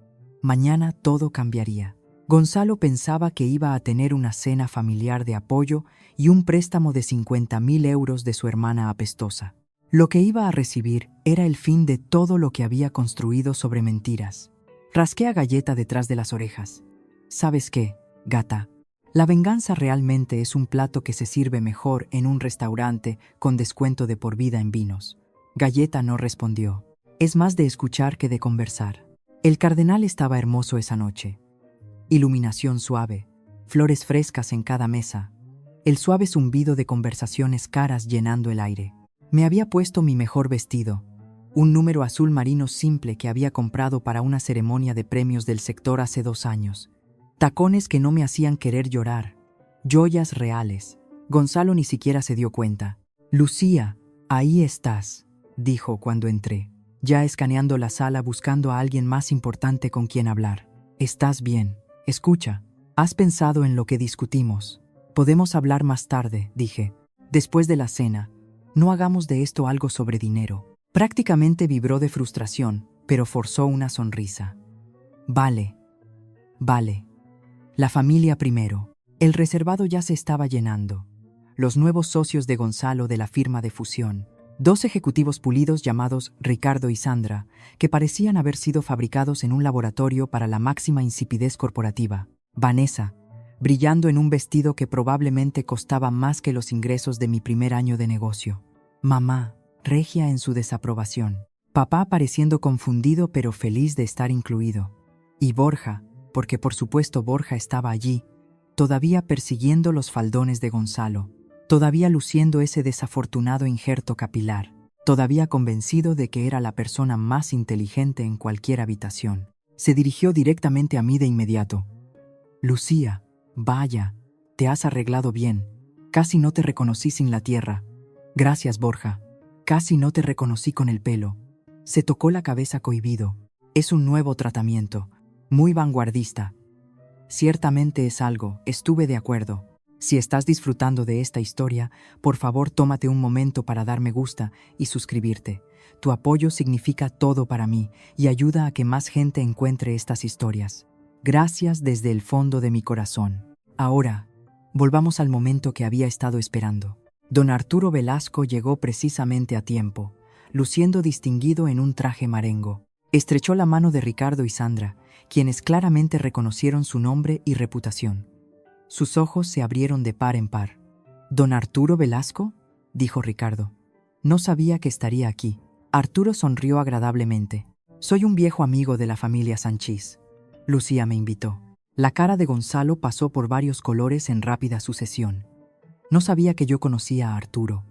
Mañana todo cambiaría. Gonzalo pensaba que iba a tener una cena familiar de apoyo y un préstamo de 50.000 euros de su hermana apestosa. Lo que iba a recibir era el fin de todo lo que había construido sobre mentiras. Rasqué a Galleta detrás de las orejas. ¿Sabes qué, gata? La venganza realmente es un plato que se sirve mejor en un restaurante con descuento de por vida en vinos. Galleta no respondió. Es más de escuchar que de conversar. El cardenal estaba hermoso esa noche. Iluminación suave, flores frescas en cada mesa, el suave zumbido de conversaciones caras llenando el aire. Me había puesto mi mejor vestido, un número azul marino simple que había comprado para una ceremonia de premios del sector hace 2 años. Tacones que no me hacían querer llorar, joyas reales. Gonzalo ni siquiera se dio cuenta. Lucía, ahí estás, dijo cuando entré, ya escaneando la sala buscando a alguien más importante con quien hablar. ¿Estás bien? Escucha, ¿has pensado en lo que discutimos? Podemos hablar más tarde, dije. Después de la cena, no hagamos de esto algo sobre dinero. Prácticamente vibró de frustración, pero forzó una sonrisa. Vale. La familia primero. El reservado ya se estaba llenando. Los nuevos socios de Gonzalo de la firma de fusión. 2 ejecutivos pulidos llamados Ricardo y Sandra, que parecían haber sido fabricados en un laboratorio para la máxima insipidez corporativa. Vanessa, brillando en un vestido que probablemente costaba más que los ingresos de mi primer año de negocio. Mamá, regia en su desaprobación. Papá pareciendo confundido pero feliz de estar incluido. Y Borja, porque por supuesto Borja estaba allí, todavía persiguiendo los faldones de Gonzalo. Todavía luciendo ese desafortunado injerto capilar, todavía convencido de que era la persona más inteligente en cualquier habitación. Se dirigió directamente a mí de inmediato. Lucía, vaya, te has arreglado bien. Casi no te reconocí sin la tierra. Gracias, Borja. Casi no te reconocí con el pelo. Se tocó la cabeza cohibido. Es un nuevo tratamiento, muy vanguardista. Ciertamente es algo, estuve de acuerdo. Si estás disfrutando de esta historia, por favor tómate un momento para dar me gusta y suscribirte. Tu apoyo significa todo para mí y ayuda a que más gente encuentre estas historias. Gracias desde el fondo de mi corazón. Ahora, volvamos al momento que había estado esperando. Don Arturo Velasco llegó precisamente a tiempo, luciendo distinguido en un traje marengo. Estrechó la mano de Ricardo y Sandra, quienes claramente reconocieron su nombre y reputación. Sus ojos se abrieron de par en par. «¿Don Arturo Velasco?», dijo Ricardo. «No sabía que estaría aquí». Arturo sonrió agradablemente. «Soy un viejo amigo de la familia Sanchís. Lucía me invitó». La cara de Gonzalo pasó por varios colores en rápida sucesión. No sabía que yo conocía a Arturo.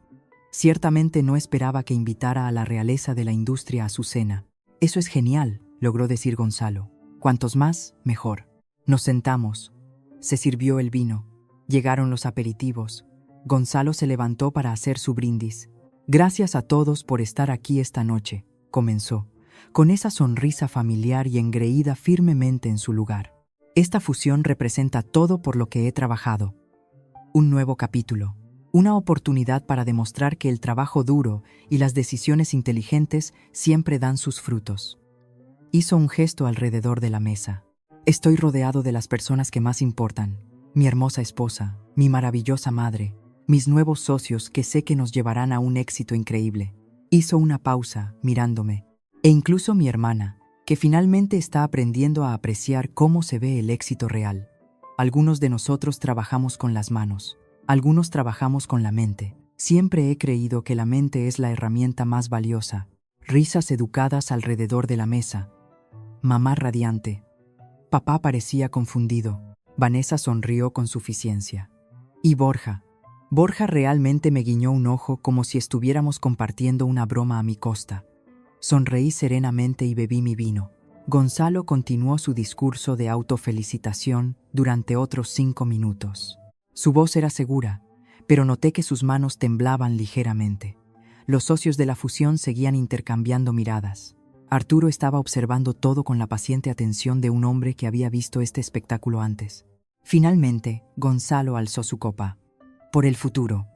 Ciertamente no esperaba que invitara a la realeza de la industria a su cena. «Eso es genial», logró decir Gonzalo. «Cuantos más, mejor». Nos sentamos. Se sirvió el vino. Llegaron los aperitivos. Gonzalo se levantó para hacer su brindis. «Gracias a todos por estar aquí esta noche», comenzó, con esa sonrisa familiar y engreída firmemente en su lugar. «Esta fusión representa todo por lo que he trabajado. Un nuevo capítulo, una oportunidad para demostrar que el trabajo duro y las decisiones inteligentes siempre dan sus frutos». Hizo un gesto alrededor de la mesa. «Estoy rodeado de las personas que más importan. Mi hermosa esposa, mi maravillosa madre, mis nuevos socios que sé que nos llevarán a un éxito increíble». Hizo una pausa, mirándome. «E incluso mi hermana, que finalmente está aprendiendo a apreciar cómo se ve el éxito real. Algunos de nosotros trabajamos con las manos, algunos trabajamos con la mente. Siempre he creído que la mente es la herramienta más valiosa». Risas educadas alrededor de la mesa. Mamá radiante. Papá parecía confundido. Vanessa sonrió con suficiencia. Y Borja. Borja realmente me guiñó un ojo como si estuviéramos compartiendo una broma a mi costa. Sonreí serenamente y bebí mi vino. Gonzalo continuó su discurso de autofelicitación durante otros 5 minutos. Su voz era segura, pero noté que sus manos temblaban ligeramente. Los socios de la fusión seguían intercambiando miradas. Arturo estaba observando todo con la paciente atención de un hombre que había visto este espectáculo antes. Finalmente, Gonzalo alzó su copa. «Por el futuro.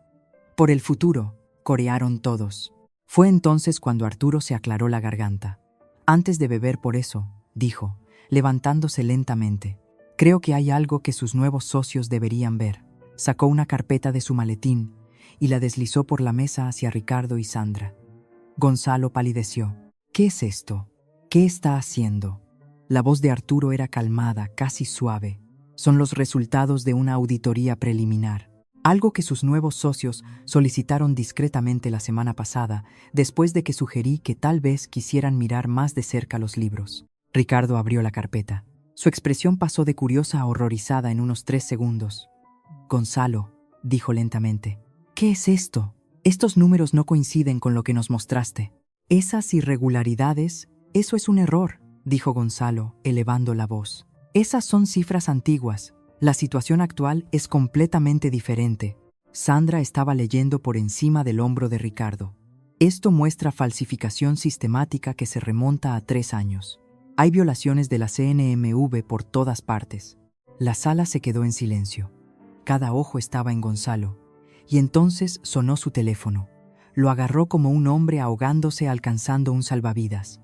Por el futuro», corearon todos. Fue entonces cuando Arturo se aclaró la garganta. «Antes de beber por eso», dijo, levantándose lentamente, «creo que hay algo que sus nuevos socios deberían ver». Sacó una carpeta de su maletín y la deslizó por la mesa hacia Ricardo y Sandra. Gonzalo palideció. «¿Qué es esto? ¿Qué está haciendo?». La voz de Arturo era calmada, casi suave. «Son los resultados de una auditoría preliminar. Algo que sus nuevos socios solicitaron discretamente la semana pasada, después de que sugerí que tal vez quisieran mirar más de cerca los libros». Ricardo abrió la carpeta. Su expresión pasó de curiosa a horrorizada en unos 3 segundos. «Gonzalo», dijo lentamente, «¿qué es esto? Estos números no coinciden con lo que nos mostraste». «Esas irregularidades, eso es un error», dijo Gonzalo, elevando la voz. «Esas son cifras antiguas. La situación actual es completamente diferente». Sandra estaba leyendo por encima del hombro de Ricardo. «Esto muestra falsificación sistemática que se remonta a 3 años. Hay violaciones de la CNMV por todas partes». La sala se quedó en silencio. Cada ojo estaba en Gonzalo. Y entonces sonó su teléfono. Lo agarró como un hombre ahogándose alcanzando un salvavidas.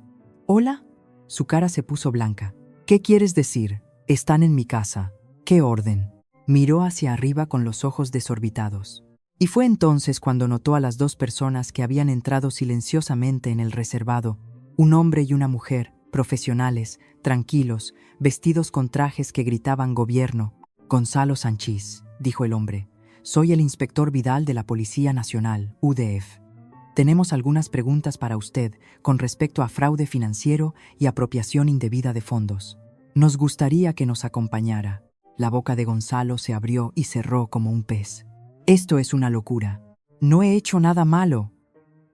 «¿Hola?». Su cara se puso blanca. «¿Qué quieres decir? Están en mi casa. ¿Qué orden?». Miró hacia arriba con los ojos desorbitados. Y fue entonces cuando notó a las 2 personas que habían entrado silenciosamente en el reservado, un hombre y una mujer, profesionales, tranquilos, vestidos con trajes que gritaban gobierno. «Gonzalo Sanchís», dijo el hombre. «Soy el inspector Vidal de la Policía Nacional, UDF. Tenemos algunas preguntas para usted con respecto a fraude financiero y apropiación indebida de fondos. Nos gustaría que nos acompañara». La boca de Gonzalo se abrió y cerró como un pez. «Esto es una locura. No he hecho nada malo».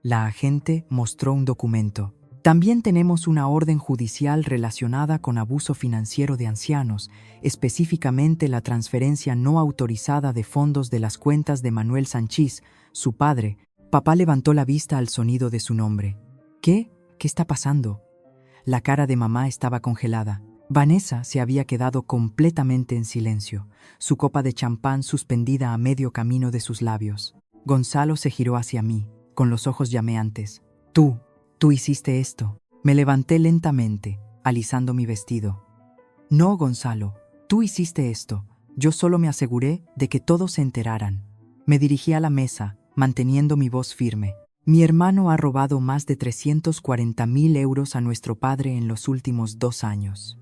La agente mostró un documento. «También tenemos una orden judicial relacionada con abuso financiero de ancianos, específicamente la transferencia no autorizada de fondos de las cuentas de Manuel Sanchís, su padre». Papá levantó la vista al sonido de su nombre. «¿Qué? ¿Qué está pasando?». La cara de mamá estaba congelada. Vanessa se había quedado completamente en silencio, su copa de champán suspendida a medio camino de sus labios. Gonzalo se giró hacia mí, con los ojos llameantes. Tú Tú hiciste esto. Me levanté lentamente, alisando mi vestido. No, Gonzalo, tú hiciste esto. Yo solo me aseguré de que todos se enteraran. Me dirigí a la mesa, manteniendo mi voz firme. Mi hermano ha robado más de 340.000 euros a nuestro padre en los últimos 2 años.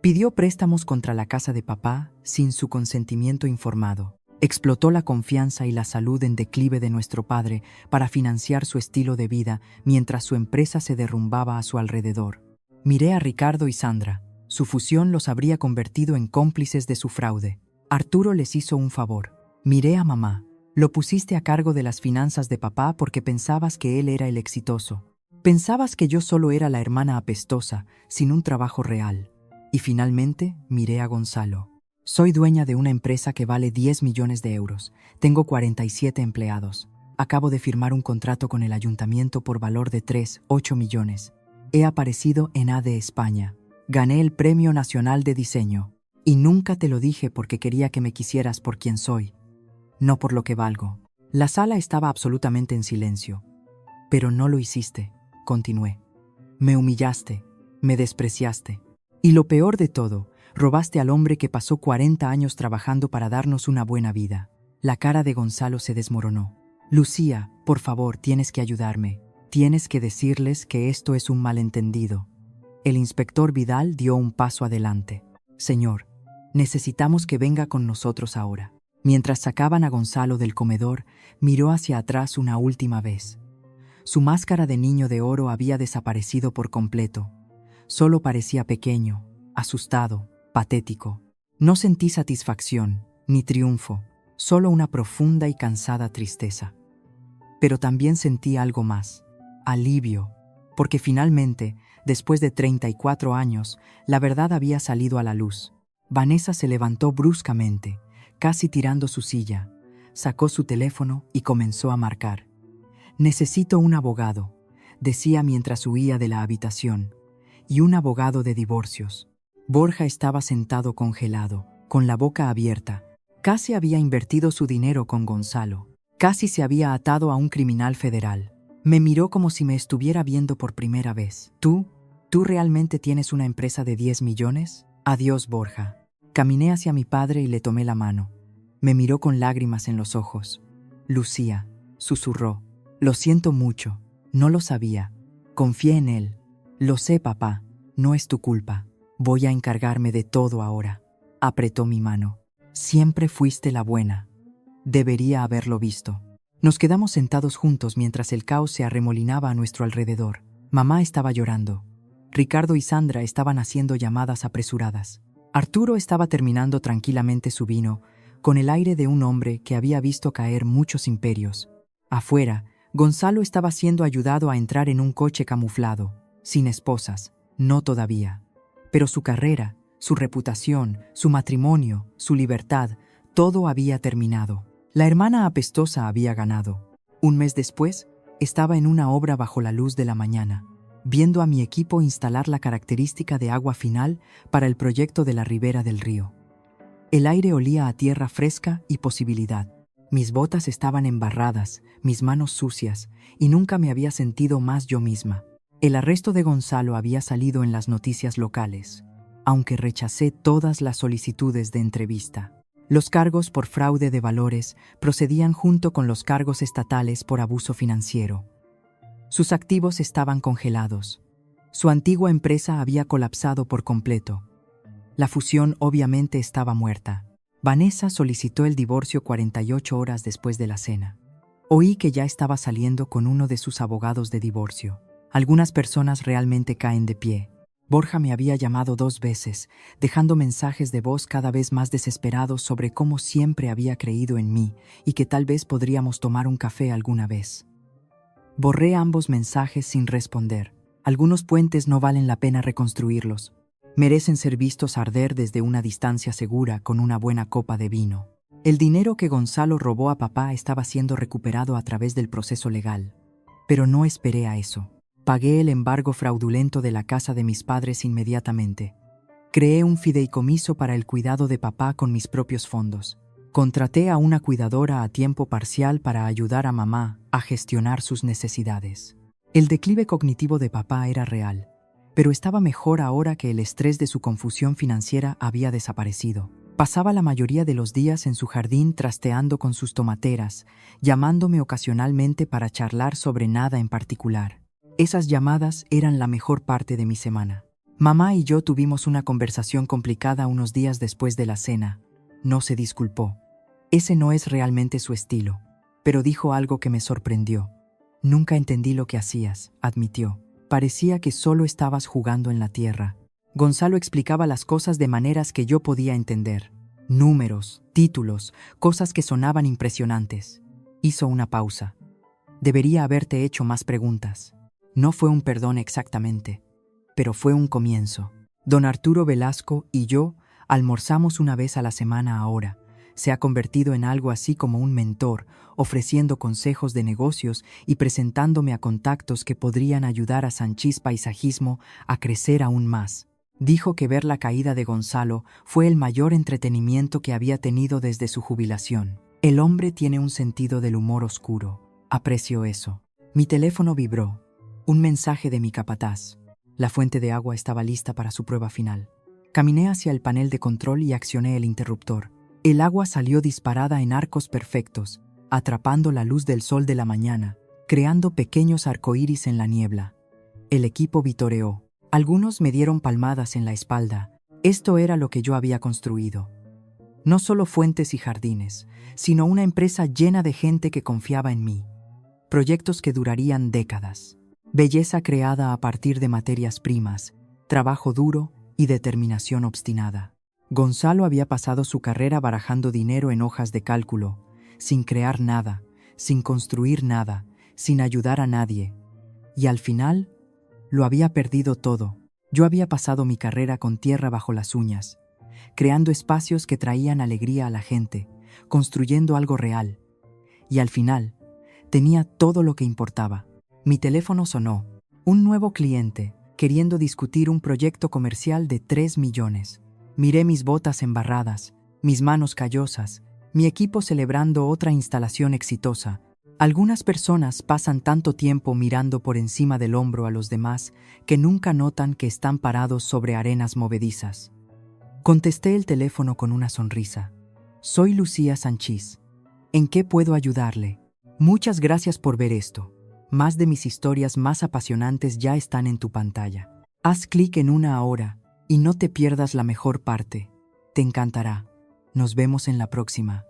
Pidió préstamos contra la casa de papá sin su consentimiento informado. Explotó la confianza y la salud en declive de nuestro padre para financiar su estilo de vida mientras su empresa se derrumbaba a su alrededor. Miré a Ricardo y Sandra. Su fusión los habría convertido en cómplices de su fraude. Arturo les hizo un favor. Miré a mamá. Lo pusiste a cargo de las finanzas de papá porque pensabas que él era el exitoso. Pensabas que yo solo era la hermana apestosa, sin un trabajo real. Y finalmente miré a Gonzalo. Soy dueña de una empresa que vale 10 millones de euros. Tengo 47 empleados. Acabo de firmar un contrato con el ayuntamiento por valor de 8 millones. He aparecido en ADE España. Gané el Premio Nacional de Diseño. Y nunca te lo dije porque quería que me quisieras por quien soy, no por lo que valgo. La sala estaba absolutamente en silencio. Pero no lo hiciste, continué. Me humillaste, me despreciaste. Y lo peor de todo, robaste al hombre que pasó 40 años trabajando para darnos una buena vida. La cara de Gonzalo se desmoronó. Lucía, por favor, tienes que ayudarme. Tienes que decirles que esto es un malentendido. El inspector Vidal dio un paso adelante. Señor, necesitamos que venga con nosotros ahora. Mientras sacaban a Gonzalo del comedor, miró hacia atrás una última vez. Su máscara de niño de oro había desaparecido por completo. Solo parecía pequeño, asustado, patético. No sentí satisfacción, ni triunfo, solo una profunda y cansada tristeza. Pero también sentí algo más, alivio, porque finalmente, después de 34 años, la verdad había salido a la luz. Vanessa se levantó bruscamente, casi tirando su silla, sacó su teléfono y comenzó a marcar. Necesito un abogado, decía mientras huía de la habitación, y un abogado de divorcios. Borja estaba sentado congelado, con la boca abierta. Casi había invertido su dinero con Gonzalo. Casi se había atado a un criminal federal. Me miró como si me estuviera viendo por primera vez. ¿Tú realmente tienes una empresa de 10 millones? Adiós, Borja. Caminé hacia mi padre y le tomé la mano. Me miró con lágrimas en los ojos. Lucía, susurró. Lo siento mucho. No lo sabía. Confié en él. Lo sé, papá. No es tu culpa. Voy a encargarme de todo ahora. Apretó mi mano. Siempre fuiste la buena. Debería haberlo visto. Nos quedamos sentados juntos mientras el caos se arremolinaba a nuestro alrededor. Mamá estaba llorando. Ricardo y Sandra estaban haciendo llamadas apresuradas. Arturo estaba terminando tranquilamente su vino, con el aire de un hombre que había visto caer muchos imperios. Afuera, Gonzalo estaba siendo ayudado a entrar en un coche camuflado, sin esposas, no todavía. Pero su carrera, su reputación, su matrimonio, su libertad, todo había terminado. La hermana apestosa había ganado. Un mes después, estaba en una obra bajo la luz de la mañana, viendo a mi equipo instalar la característica de agua final para el proyecto de la ribera del río. El aire olía a tierra fresca y posibilidad. Mis botas estaban embarradas, mis manos sucias, y nunca me había sentido más yo misma. El arresto de Gonzalo había salido en las noticias locales, aunque rechacé todas las solicitudes de entrevista. Los cargos por fraude de valores procedían junto con los cargos estatales por abuso financiero. Sus activos estaban congelados. Su antigua empresa había colapsado por completo. La fusión obviamente estaba muerta. Vanessa solicitó el divorcio 48 horas después de la cena. Oí que ya estaba saliendo con uno de sus abogados de divorcio. Algunas personas realmente caen de pie. Borja me había llamado 2 veces, dejando mensajes de voz cada vez más desesperados sobre cómo siempre había creído en mí y que tal vez podríamos tomar un café alguna vez. Borré ambos mensajes sin responder. Algunos puentes no valen la pena reconstruirlos. Merecen ser vistos arder desde una distancia segura con una buena copa de vino. El dinero que Gonzalo robó a papá estaba siendo recuperado a través del proceso legal. Pero no esperé a eso. Pagué el embargo fraudulento de la casa de mis padres inmediatamente. Creé un fideicomiso para el cuidado de papá con mis propios fondos. Contraté a una cuidadora a tiempo parcial para ayudar a mamá a gestionar sus necesidades. El declive cognitivo de papá era real, pero estaba mejor ahora que el estrés de su confusión financiera había desaparecido. Pasaba la mayoría de los días en su jardín trasteando con sus tomateras, llamándome ocasionalmente para charlar sobre nada en particular. Esas llamadas eran la mejor parte de mi semana. Mamá y yo tuvimos una conversación complicada unos días después de la cena. No se disculpó. Ese no es realmente su estilo, pero dijo algo que me sorprendió. Nunca entendí lo que hacías, admitió. Parecía que solo estabas jugando en la tierra. Gonzalo explicaba las cosas de maneras que yo podía entender. Números, títulos, cosas que sonaban impresionantes. Hizo una pausa. Debería haberte hecho más preguntas. No fue un perdón exactamente, pero fue un comienzo. Don Arturo Velasco y yo almorzamos una vez a la semana ahora. Se ha convertido en algo así como un mentor, ofreciendo consejos de negocios y presentándome a contactos que podrían ayudar a Sanchís Paisajismo a crecer aún más. Dijo que ver la caída de Gonzalo fue el mayor entretenimiento que había tenido desde su jubilación. El hombre tiene un sentido del humor oscuro. Aprecio eso. Mi teléfono vibró. Un mensaje de mi capataz. La fuente de agua estaba lista para su prueba final. Caminé hacia el panel de control y accioné el interruptor. El agua salió disparada en arcos perfectos, atrapando la luz del sol de la mañana, creando pequeños arcoíris en la niebla. El equipo vitoreó. Algunos me dieron palmadas en la espalda. Esto era lo que yo había construido. No solo fuentes y jardines, sino una empresa llena de gente que confiaba en mí. Proyectos que durarían décadas. Belleza creada a partir de materias primas, trabajo duro y determinación obstinada. Gonzalo había pasado su carrera barajando dinero en hojas de cálculo, sin crear nada, sin construir nada, sin ayudar a nadie. Y al final, lo había perdido todo. Yo había pasado mi carrera con tierra bajo las uñas, creando espacios que traían alegría a la gente, construyendo algo real. Y al final, tenía todo lo que importaba. Mi teléfono sonó. Un nuevo cliente, queriendo discutir un proyecto comercial de 3 millones. Miré mis botas embarradas, mis manos callosas, mi equipo celebrando otra instalación exitosa. Algunas personas pasan tanto tiempo mirando por encima del hombro a los demás que nunca notan que están parados sobre arenas movedizas. Contesté el teléfono con una sonrisa. Soy Lucía Sanchís. ¿En qué puedo ayudarle? Muchas gracias por ver esto. Más de mis historias más apasionantes ya están en tu pantalla. Haz clic en una ahora y no te pierdas la mejor parte. Te encantará. Nos vemos en la próxima.